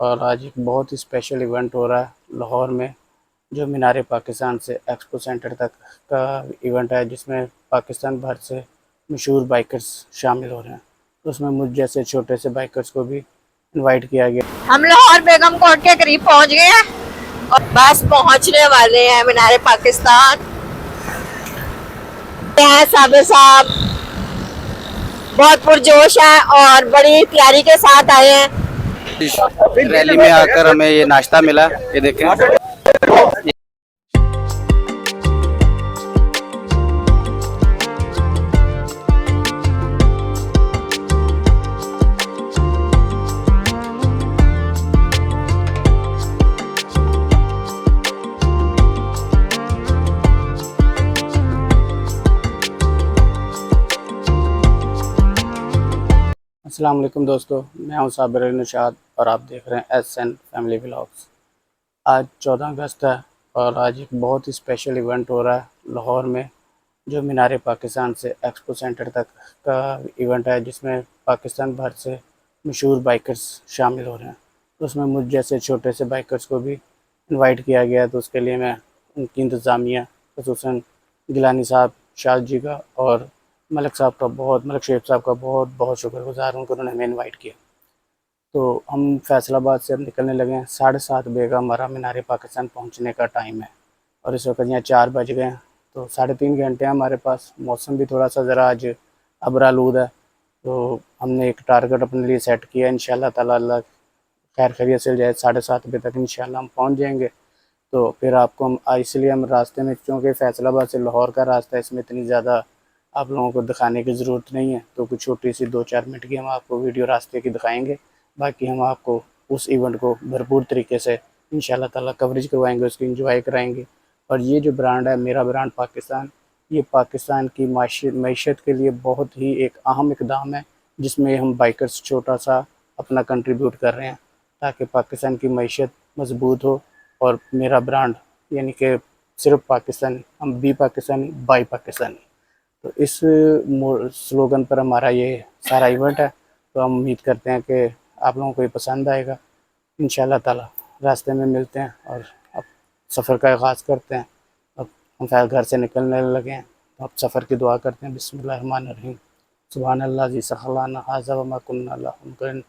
और आज एक बहुत ही स्पेशल इवेंट हो रहा है लाहौर में, जो मीनार पाकिस्तान से एक्सपो सेंटर तक का इवेंट है, जिसमें पाकिस्तान भर से मशहूर बाइकर्स शामिल हो रहे हैं। तो उसमें मुझ जैसे छोटे से बाइकर्स को भी इनवाइट किया गया। हम लाहौर बेगम कोर्ट के करीब पहुंच गए हैं और बस पहुंचने वाले हैं मीनार पाकिस्तान। साबिर साहब बहुत पुरजोश है और बड़ी तैयारी के साथ आए हैं। रैली में आकर हमें ये नाश्ता मिला, ये देखें। अस्सलाम वालेकुम दोस्तों, मैं हूं साबिर अली निशाद और आप देख रहे हैं SN फैमिली व्लॉग्स। आज 14 अगस्त है और आज एक बहुत ही स्पेशल इवेंट हो रहा है लाहौर में, जो मीनार पाकिस्तान से एक्सपो सेंटर तक का इवेंट है, जिसमें पाकिस्तान भर से मशहूर बाइकर्स शामिल हो रहे हैं। तो उसमें मुझ जैसे छोटे से बाइकर्स को भी इनवाइट किया गया है। तो उसके लिए मैं उनकी इंतज़ामिया, ख़ुसूसन गिलानी साहब, शाह जी का और मलिक शेख साहब का बहुत बहुत शुक्रगुज़ार हूँ कि उन्होंने हमें इनवाइट किया। तो हम फैसलाबाद से अब निकलने लगे हैं। 7:30 बजे का हमारा मीनार पाकिस्तान पहुंचने का टाइम है और इस वक्त यहाँ 4 बज गए हैं। तो 3.5 घंटे हैं हमारे पास। मौसम भी थोड़ा सा ज़रा आज अबरालूद है, तो हमने एक टारगेट अपने लिए सेट किया। इंशाल्लाह ताला अल्लाह खैर खैरियत से जाए 7:30 बजे तक इंशाल्लाह हम पहुँच जाएँगे। तो फिर आपको हम इसलिए हम रास्ते में, क्योंकि फैसलाबाद से लाहौर का रास्ता है, इसमें इतनी ज़्यादा आप लोगों को दिखाने की ज़रूरत नहीं है। तो कुछ छोटी सी 2-4 मिनट की हम आपको वीडियो रास्ते की दिखाएंगे। बाकी हम आपको उस इवेंट को भरपूर तरीके से इंशाल्लाह ताला कवरेज करवाएंगे, उसकी इंजॉय कराएंगे। और ये जो ब्रांड है, मेरा ब्रांड पाकिस्तान, ये पाकिस्तान की मईशत के लिए बहुत ही एक अहम इकदाम है, जिसमें हम बाइकर्स छोटा सा अपना कंट्रीब्यूट कर रहे हैं ताकि पाकिस्तान की मईशत मजबूत हो। और मेरा ब्रांड यानी कि सिर्फ पाकिस्तानी, हम बी पाकिस्तानी बाई पाकिस्तानी। तो इस स्लोगन पर हमारा ये सारा इवेंट है। तो हम उम्मीद करते हैं कि आप लोगों को ये पसंद आएगा। इंशाल्लाह ताला रास्ते में मिलते हैं और अब सफ़र का आगाज़ करते हैं। अब हम शायद घर से निकलने लगे हैं, तो अब सफ़र की दुआ करते हैं। बिस्मिल्लाहिर्रहमानिर्रहीम। सुब्हानल्लाज़ी सख़्खलना हाज़ा व मा कुन्ना लहू मुक़रिनीन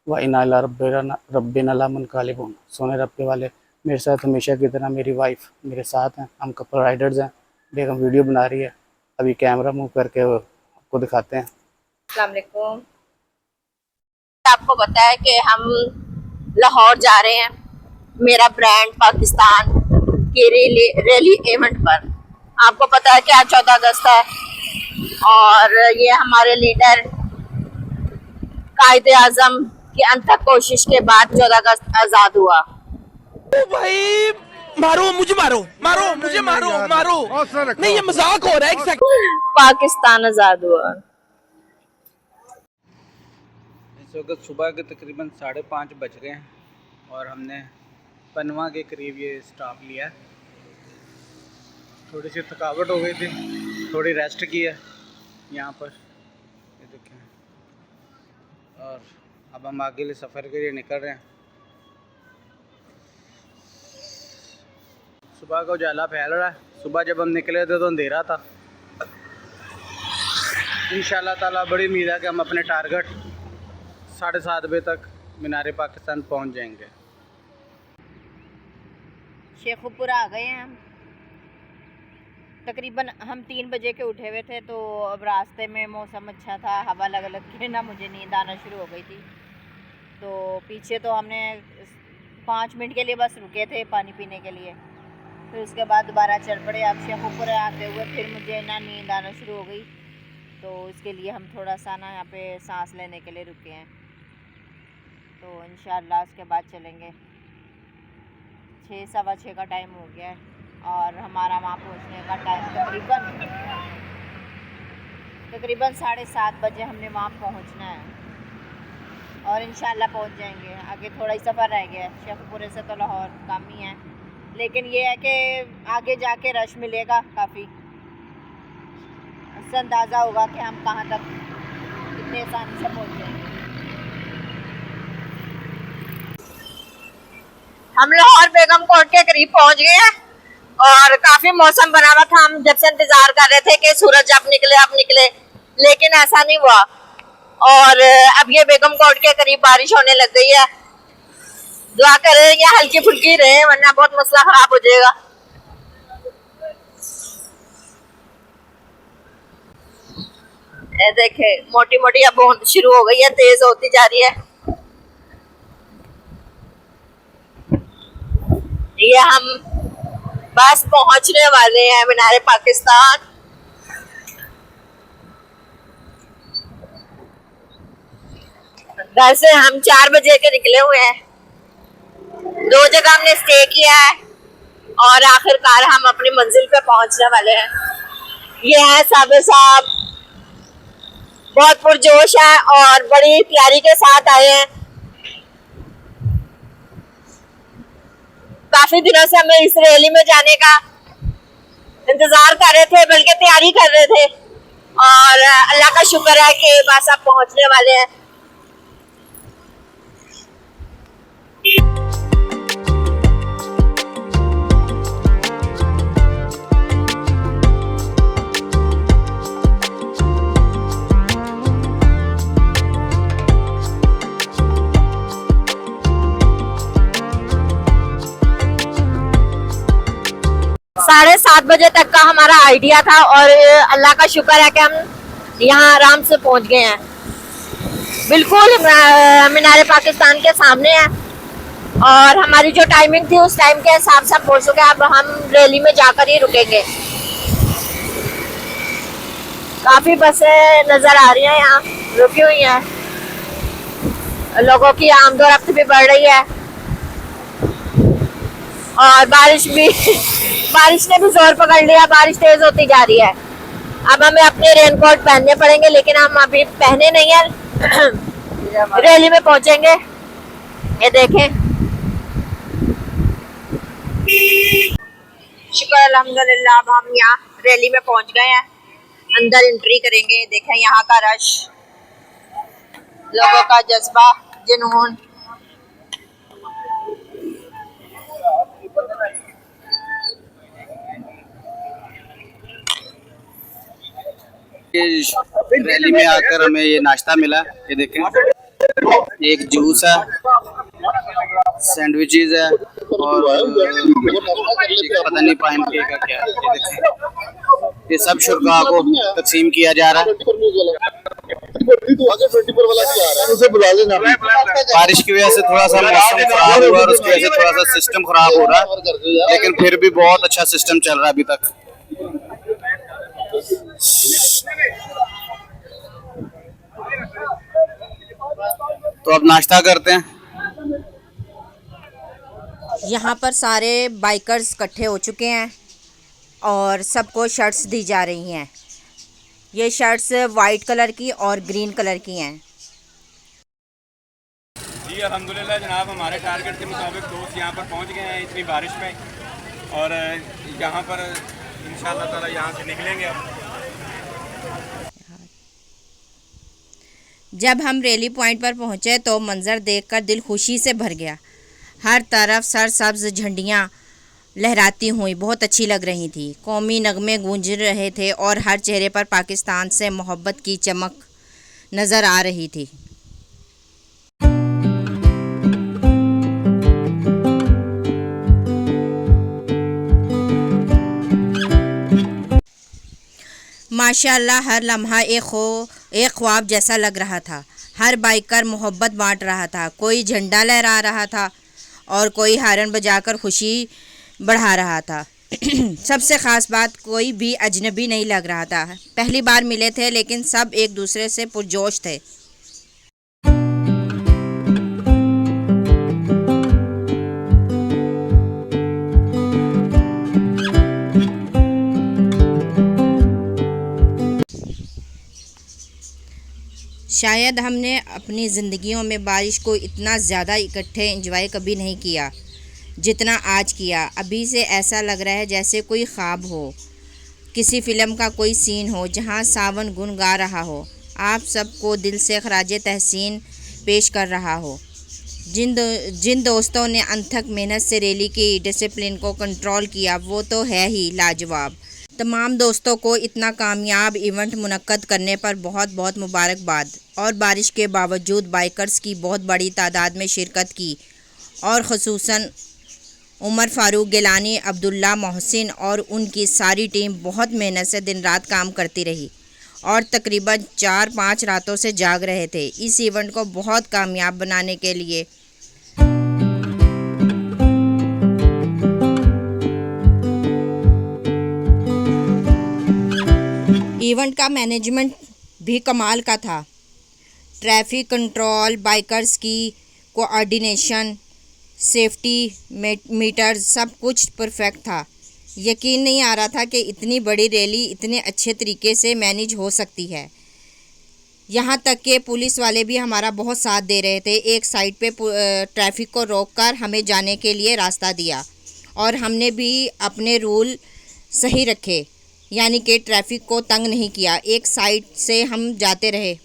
व इन्ना इला रब्बिना लमुनक़लिबून। सोने रब्बे वाले, मेरे साथ हमेशा की तरह मेरी वाइफ मेरे साथ हैं, हम कपल राइडर्स हैं। बेगम वीडियो बना रही है, अभी कैमरा मूव करके आपको दिखाते हैं। अस्सलाम वालेकुम। आपको पता है कि हम लाहौर जा रहे हैं मेरा ब्रांड पाकिस्तान के रैली इवेंट पर। आपको पता है कि आज 14 अगस्त है और ये हमारे लीडर कायदे आजम की अनथक कोशिश के बाद 14 अगस्त आज़ाद हुआ। ओ भाई, मारो मुझे, मारो मुझे, मारो नहीं, ये मजाक हो रहा है। पाकिस्तान आज़ाद हुआ। इस वक्त सुबह के तकरीबन 5:30 बज गए हैं और हमने पनवा के करीब ये स्टॉप लिया है। थोड़ी सी थकावट हो गई थी, थोड़ी रेस्ट की है यहाँ पर, ये देखें। और अब हम आगे के सफ़र के लिए निकल रहे हैं। सुबह का उजाला फैल रहा है। सुबह जब हम निकले थे तो अंधेरा था। इंशाल्लाह ताला बड़ी उम्मीद है कि हम अपने टारगेट 7:30 बजे तक मीनार पाकिस्तान पहुंच जाएंगे। शेखुपुरा आ गए हैं हम। तकरीबन हम 3 बजे के उठे हुए थे, तो अब रास्ते में मौसम अच्छा था, हवा लग के ना मुझे नींद आना शुरू हो गई थी। तो पीछे तो हमने 5 मिनट के लिए बस रुके थे पानी पीने के लिए, फिर उसके बाद दोबारा चल पड़े। अब शेखुपुरा आते हुए फिर मुझे ना नींद आना शुरू हो गई, तो इसके लिए हम थोड़ा सा ना यहाँ पे सांस लेने के लिए रुके हैं। तो इंशाल्लाह उसके बाद चलेंगे। 6 सवा 6 का टाइम हो गया है और हमारा वहाँ पहुँचने का टाइम तकरीबन 7:30 बजे हमने वहाँ पहुँचना है और इंशाल्लाह पहुँच जाएंगे। आगे थोड़ा ही सफ़र रह गया है। शेखपुरे से तो लाहौर कम ही है, लेकिन ये है कि आगे जाके रश मिलेगा काफ़ी। इससे अंदाज़ा होगा कि हम कहाँ तक कितने आसानी से पहुँच जाएंगे। हम लाहौर बेगम कोर्ट के करीब पहुंच गए हैं और काफी मौसम बना हुआ था। हम जब से इंतजार कर रहे थे कि सूरज अब निकले, लेकिन ऐसा नहीं हुआ। और अब ये बेगम कोर्ट के करीब बारिश होने लग गई है। दुआ करें ये हल्की फुल्की रहे, वरना बहुत मसला खराब हो जाएगा। ये देखे मोटी मोटी अब शुरू हो गई है, तेज होती जा रही है। ये हम बस पहुंचने वाले हैं मीनारे पाकिस्तान। घर से हम 4 बजे के निकले हुए हैं। 2 जगह हमने स्टे किया है और आखिरकार हम अपनी मंजिल पे पहुंचने वाले हैं। ये है साबिर साहब, बहुत पुरजोश है और बड़ी तैयारी के साथ आए हैं। काफी दिनों से हमें इस रैली में जाने का इंतजार कर रहे थे, बल्कि तैयारी कर रहे थे, और अल्लाह का शुक्र है कि बस अब पहुंचने वाले हैं। साढ़े 7 बजे तक का हमारा आइडिया था और अल्लाह का शुक्र है कि हम यहाँ आराम से पहुँच गए हैं। बिल्कुल मीनारे पाकिस्तान के सामने है और हमारी जो टाइमिंग थी उस टाइम के हिसाब से हम पहुँच चुके हैं। अब हम रैली में जाकर ही रुकेंगे। काफी बसें नजर आ रही हैं, यहाँ रुकी हुई हैं। लोगों की आमदोरफ्त भी बढ़ रही है और बारिश ने भी जोर पकड़ लिया। बारिश तेज होती जा रही है। अब हमें अपने रेनकोट पहनने पड़ेंगे, लेकिन हम अभी पहने नहीं है। रैली में पहुंचेंगे। ये देखें, शुक्र अल्हम्दुलिल्लाह अब हम यहाँ रैली में पहुंच गए हैं। अंदर एंट्री करेंगे। देखें यहाँ का रश, लोगों का जज्बा, जुनून। रैली में आकर हमें ये नाश्ता मिला। ये देखें, एक जूस है, सैंडविचेस है और पता नहीं पाइन केक है क्या। ये देखें, ये सब शुरका को तकसीम किया जा रहा है। बारिश की वजह से थोड़ा सा मौसम खराब हुआ और उसकी वजह से थोड़ा सा सिस्टम खराब हो रहा है, लेकिन फिर भी बहुत अच्छा सिस्टम चल रहा है अभी तक। तो अब नाश्ता करते हैं। यहाँ पर सारे बाइकर्स इकट्ठे हो चुके हैं और सबको शर्ट्स दी जा रही हैं। ये शर्ट्स वाइट कलर की और ग्रीन कलर की हैं। जी अल्हम्दुलिल्लाह जनाब, हमारे टारगेट के मुताबिक दोस्त यहाँ पर पहुँच गए हैं इतनी बारिश में, और यहाँ पर इंशाअल्लाह ताला यहाँ से निकलेंगे अब। जब हम रैली पॉइंट पर पहुँचे तो मंज़र देखकर दिल खुशी से भर गया। हर तरफ सरसब्ज झंडियाँ लहराती हुई बहुत अच्छी लग रही थी। कौमी नगमे गूंज रहे थे और हर चेहरे पर पाकिस्तान से मोहब्बत की चमक नज़र आ रही थी। माशाअल्लाह हर लम्हा एक ख्वाब जैसा लग रहा था। हर बाइकर मोहब्बत बांट रहा था। कोई झंडा लहरा रहा था और कोई हारन बजाकर खुशी बढ़ा रहा था। सबसे ख़ास बात, कोई भी अजनबी नहीं लग रहा था। पहली बार मिले थे लेकिन सब एक दूसरे से पुरजोश थे। शायद हमने अपनी ज़िंदगियों में बारिश को इतना ज़्यादा इकट्ठे एंजॉय कभी नहीं किया जितना आज किया। अभी से ऐसा लग रहा है जैसे कोई ख्वाब हो, किसी फ़िल्म का कोई सीन हो जहां सावन गुन गा रहा हो, आप सबको दिल से खराज तहसीन पेश कर रहा हो। जिन दोस्तों ने अनथक मेहनत से रैली की डिसिप्लिन को कंट्रोल किया वो तो है ही लाजवाब। तमाम दोस्तों को इतना कामयाब इवेंट मुनक्कद करने पर बहुत बहुत मुबारकबाद। और बारिश के बावजूद बाइकर्स की बहुत बड़ी तादाद में शिरकत की और ख़ुसूसन उमर फ़ारूक गिलानी, अब्दुल्ला मोहसिन और उनकी सारी टीम बहुत मेहनत से दिन रात काम करती रही और तकरीबन 4-5 रातों से जाग रहे थे इस इवेंट को बहुत कामयाब बनाने के लिए। इवेंट का मैनेजमेंट भी कमाल का था। ट्रैफिक कंट्रोल, बाइकर्स की कोऑर्डिनेशन, सेफ्टी मीटर, सब कुछ परफेक्ट था। यकीन नहीं आ रहा था कि इतनी बड़ी रैली इतने अच्छे तरीके से मैनेज हो सकती है। यहाँ तक कि पुलिस वाले भी हमारा बहुत साथ दे रहे थे। एक साइड पे ट्रैफिक को रोककर हमें जाने के लिए रास्ता दिया और हमने भी अपने रूल सही रखे, यानी कि ट्रैफिक को तंग नहीं किया। एक साइड से हम जाते रहे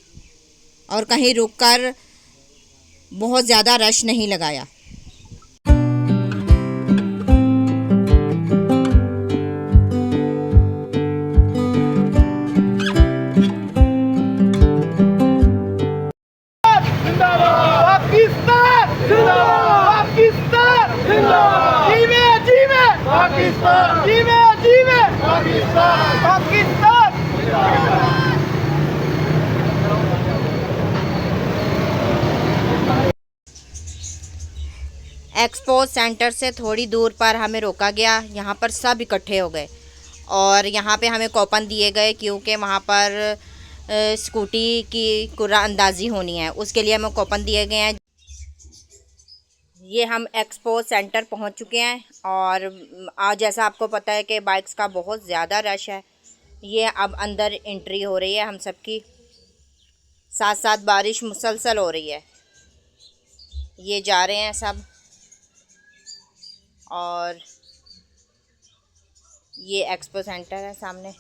और कहीं रुककर बहुत ज़्यादा रश नहीं लगाया। एक्सपो सेंटर से थोड़ी दूर पर हमें रोका गया। यहाँ पर सब इकट्ठे हो गए और यहाँ पे हमें कूपन दिए गए क्योंकि वहाँ पर स्कूटी की कुर्रा अंदाज़ी होनी है, उसके लिए हमें कूपन दिए गए हैं। ये हम एक्सपो सेंटर पहुँच चुके हैं और आज जैसा आपको पता है कि बाइक्स का बहुत ज़्यादा रश है। ये अब अंदर एंट्री हो रही है हम सबकी, साथ साथ बारिश मुसलसल हो रही है। ये जा रहे हैं सब और ये एक्सपो सेंटर है सामने।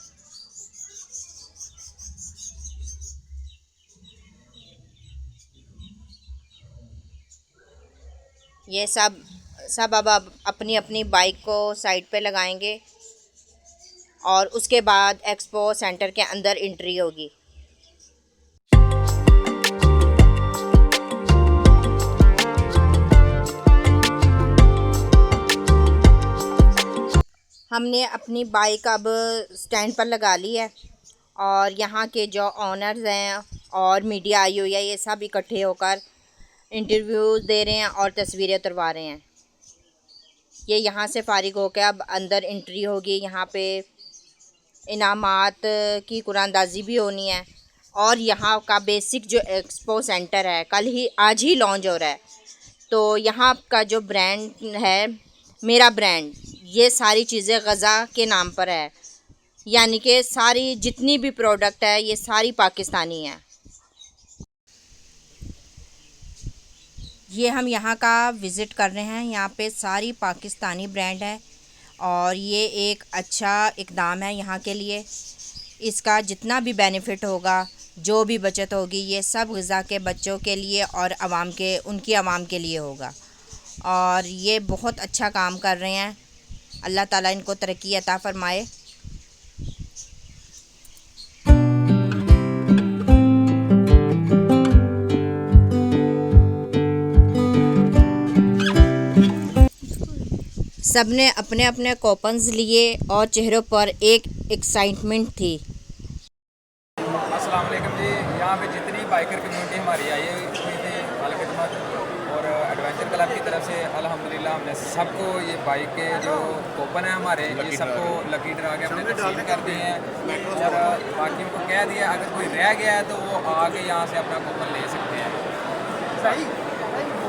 ये सब अब अपनी अपनी बाइक को साइड पे लगाएंगे और उसके बाद एक्सपो सेंटर के अंदर एंट्री होगी। हमने अपनी बाइक अब स्टैंड पर लगा ली है और यहाँ के जो ऑनर्स हैं और मीडिया आई हुई है, ये सब इकट्ठे होकर इंटरव्यूज़ दे रहे हैं और तस्वीरें उतरवा रहे हैं। ये यहाँ से फ़ारिग होकर अब अंदर एंट्री होगी। यहाँ पे इनामात की कुरानदाजी भी होनी है और यहाँ का बेसिक जो एक्सपो सेंटर है आज ही लॉन्च हो रहा है। तो यहाँ का जो ब्रांड है, मेरा ब्रांड, ये सारी चीज़ें गज़ा के नाम पर है, यानी कि सारी जितनी भी प्रोडक्ट है ये सारी पाकिस्तानी है। ये हम यहाँ का विज़िट कर रहे हैं। यहाँ पे सारी पाकिस्तानी ब्रांड है और ये एक अच्छा इक़दाम है यहाँ के लिए। इसका जितना भी बेनिफिट होगा, जो भी बचत होगी, ये सब ग़िज़ा के बच्चों के लिए और उनकी आवाम के लिए होगा और ये बहुत अच्छा काम कर रहे हैं। अल्लाह ताला इनको तरक्की अता फ़रमाए। सबने अपने अपने कूपन्स लिए और चेहरों पर एक एक्साइटमेंट थी। अस्सलाम वालेकुम जी। यहाँ पे जितनी बाइकर कम्युनिटी हमारी आई हुई थी अलखिदमत और एडवेंचर क्लब की तरफ से, अल्हम्दुलिल्लाह हमने सबको ये बाइक के जो कूपन है हमारे, ये सबको लकी ड्रा के हमने तकसीम कर दिए हैं और बाकी उनको कह दिया अगर कोई रह गया है तो वो आके यहाँ से अपना कूपन ले सकते हैं। सही।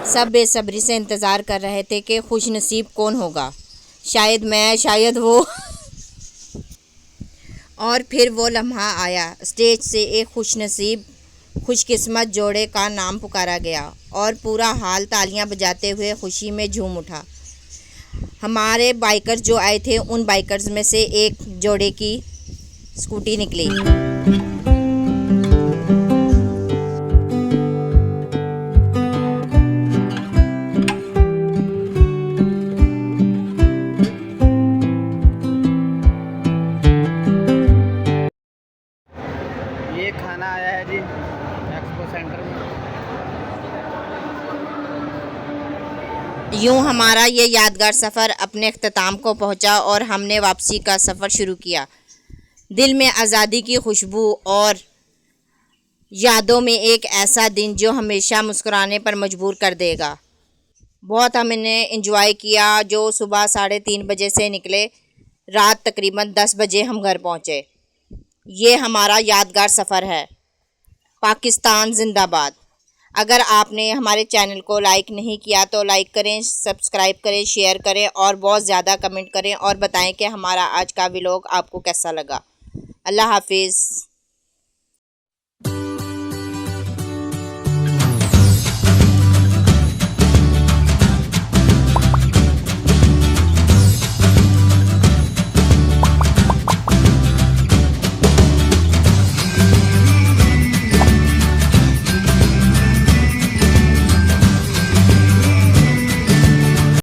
सब बेसब्री से इंतज़ार कर रहे थे कि खुश नसीब कौन होगा, शायद मैं, शायद वो। और फिर वो लम्हा आया। स्टेज से एक खुशनसीब खुशकिस्मत जोड़े का नाम पुकारा गया और पूरा हाल तालियां बजाते हुए खुशी में झूम उठा। हमारे बाइकर्स जो आए थे, उन बाइकर्स में से एक जोड़े की स्कूटी निकली। यूं हमारा ये यादगार सफ़र अपने अख्ताम को पहुंचा और हमने वापसी का सफ़र शुरू किया। दिल में आज़ादी की खुशबू और यादों में एक ऐसा दिन जो हमेशा मुस्कुराने पर मजबूर कर देगा। बहुत हमने एंजॉय किया। जो सुबह 3:30 बजे से निकले, रात तकरीबन 10 बजे हम घर पहुंचे। ये हमारा यादगार सफ़र है। पाकिस्तान जिंदाबाद। अगर आपने हमारे चैनल को लाइक नहीं किया तो लाइक करें, सब्सक्राइब करें, शेयर करें और बहुत ज़्यादा कमेंट करें और बताएं कि हमारा आज का व्लॉग आपको कैसा लगा। अल्लाह हाफिज़।